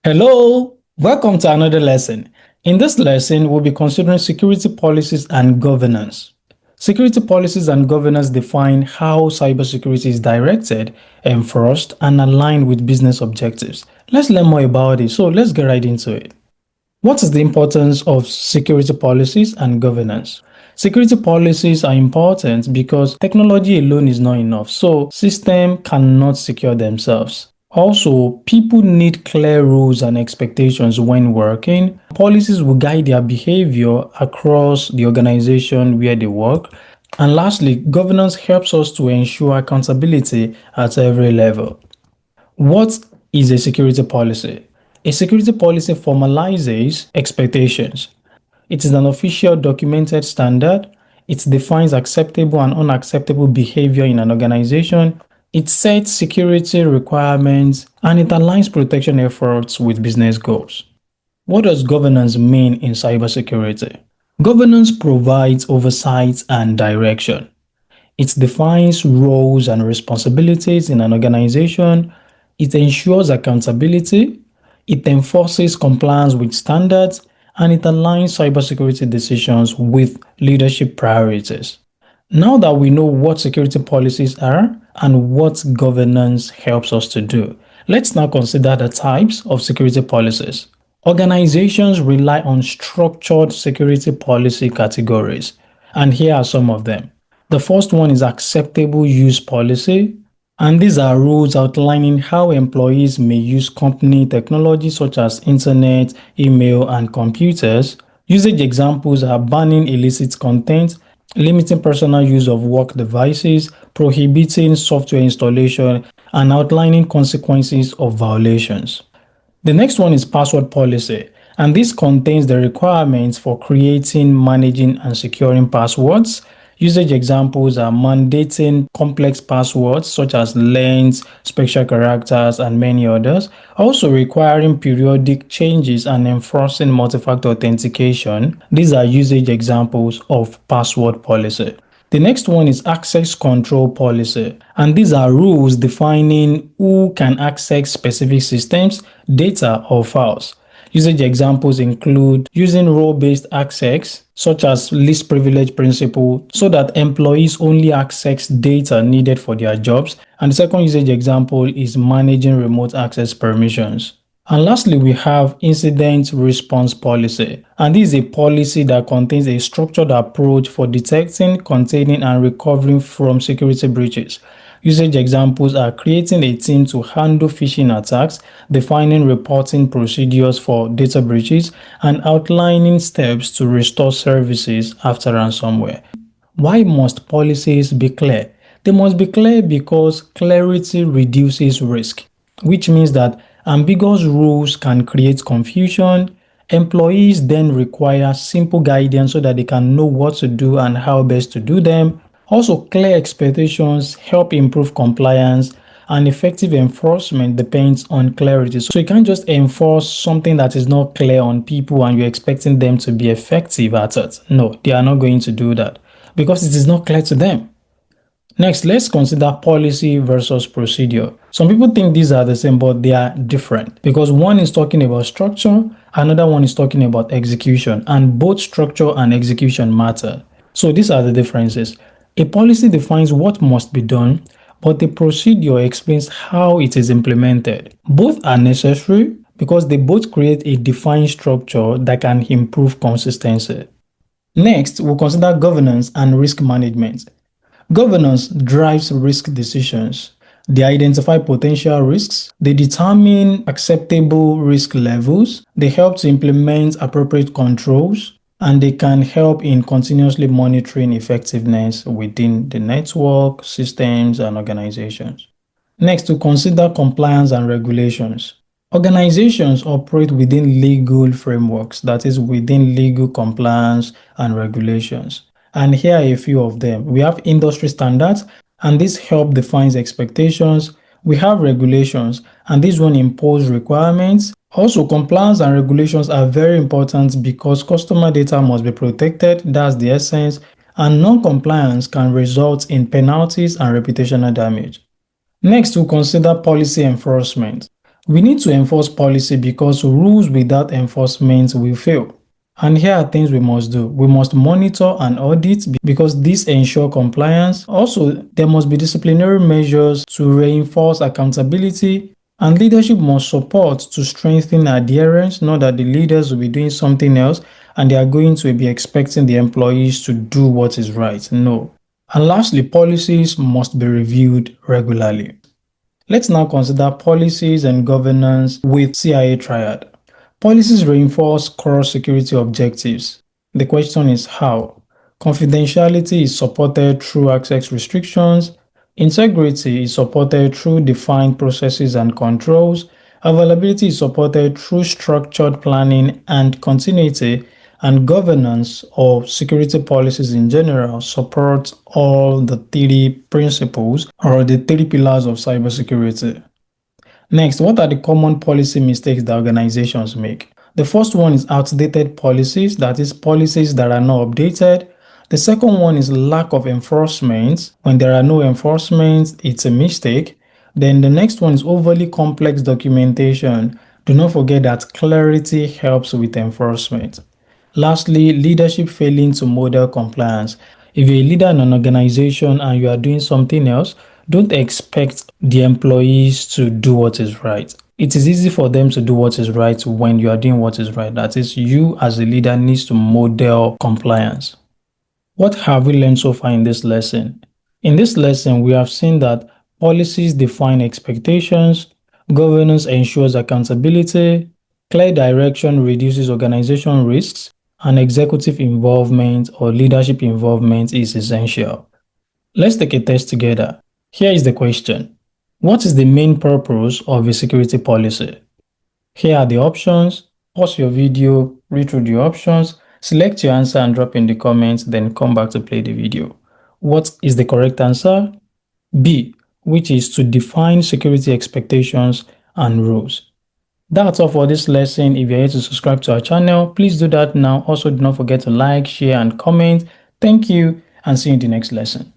Hello, welcome to another lesson. In this lesson, we'll be considering security policies and governance. Security policies and governance define how cybersecurity is directed, enforced, and aligned with business objectives. Let's learn more about it, so let's get right into it. What is the importance of security policies and governance? Security policies are important because technology alone is not enough, so systems cannot secure themselves. Also, people need clear rules and expectations when working. Policies will guide their behavior across the organization where they work. And lastly, governance helps us to ensure accountability at every level. What is a security policy? A security policy formalizes expectations. It is an official documented standard. It defines acceptable and unacceptable behavior in an organization. It sets security requirements and it aligns protection efforts with business goals. What does governance mean in cybersecurity? Governance provides oversight and direction. It defines roles and responsibilities in an organization. It ensures accountability. It enforces compliance with standards. And it aligns cybersecurity decisions with leadership priorities. Now that we know what security policies are and what governance helps us to do, let's now consider the types of security policies. Organizations rely on structured security policy categories, and here are some of them. The first one is acceptable use policy, and these are rules outlining how employees may use company technology such as internet, email, and computers. Usage examples are banning illicit content, limiting personal use of work devices, prohibiting software installation, and outlining consequences of violations. The next one is password policy, and this contains the requirements for creating, managing, and securing passwords. Usage examples are mandating complex passwords such as lengths, special characters, and many others. Also requiring periodic changes and enforcing multi-factor authentication. These are usage examples of password policy. The next one is access control policy, and these are rules defining who can access specific systems, data, or files. Usage examples include using role-based access, such as least privilege principle, so that employees only access data needed for their jobs. And the second usage example is managing remote access permissions. And lastly, we have incident response policy. And this is a policy that contains a structured approach for detecting, containing, and recovering from security breaches. Usage examples are creating a team to handle phishing attacks, defining reporting procedures for data breaches, and outlining steps to restore services after ransomware. Why must policies be clear? They must be clear because clarity reduces risk, which means that ambiguous rules can create confusion. Employees then require simple guidance so that they can know what to do and how best to do them. Also, clear expectations help improve compliance, and effective enforcement depends on clarity. So you can't just enforce something that is not clear on people and you're expecting them to be effective at it. No, they are not going to do that because it is not clear to them. Next, let's consider policy versus procedure. Some people think these are the same, but they are different because one is talking about structure, another one is talking about execution, and both structure and execution matter. So these are the differences. A policy defines what must be done, but the procedure explains how it is implemented. Both are necessary because they both create a defined structure that can improve consistency. Next, we'll consider governance and risk management. Governance drives risk decisions. They identify potential risks, they determine acceptable risk levels, they help to implement appropriate controls, and they can help in continuously monitoring effectiveness within the network, systems, and organizations. Next, to consider compliance and regulations. Organizations operate within legal frameworks, that is, within legal compliance and regulations. And here are a few of them. We have industry standards, and this help defines expectations. We have regulations, and this one impose requirements. Also, compliance and regulations are very important because customer data must be protected, that's the essence, and non-compliance can result in penalties and reputational damage. Next, we'll consider policy enforcement. We need to enforce policy because rules without enforcement will fail. And here are things we must do. We must monitor and audit because this ensures compliance. Also, there must be disciplinary measures to reinforce accountability, and leadership must support to strengthen adherence, not that the leaders will be doing something else and they are going to be expecting the employees to do what is right. No. And lastly, policies must be reviewed regularly. Let's now consider policies and governance with CIA Triad. Policies reinforce core security objectives. The question is how? Confidentiality is supported through access restrictions. Integrity is supported through defined processes and controls. Availability is supported through structured planning and continuity. And governance or security policies in general support all the three principles or the three pillars of cybersecurity. Next, what are the common policy mistakes that organizations make? The first one is outdated policies, that is, policies that are not updated. The second one is lack of enforcement. When there are no enforcement, it's a mistake. Then the next one is overly complex documentation. Do not forget that clarity helps with enforcement. Lastly, leadership failing to model compliance. If you're a leader in an organization and you are doing something else, don't expect the employees to do what is right. It is easy for them to do what is right when you are doing what is right. That is, you as a leader needs to model compliance. What have we learned so far in this lesson? In this lesson, we have seen that policies define expectations, governance ensures accountability, clear direction reduces organization risks, and executive involvement or leadership involvement is essential. Let's take a test together. Here is the question. What is the main purpose of a security policy? Here are the options. Pause your video, read through the options, select your answer and drop in the comments, then come back to play the video. What is the correct answer? B, which is to define security expectations and rules. That's all for this lesson. If you're here to subscribe to our channel, please do that now. Also, do not forget to like, share, and comment. Thank you, and see you in the next lesson.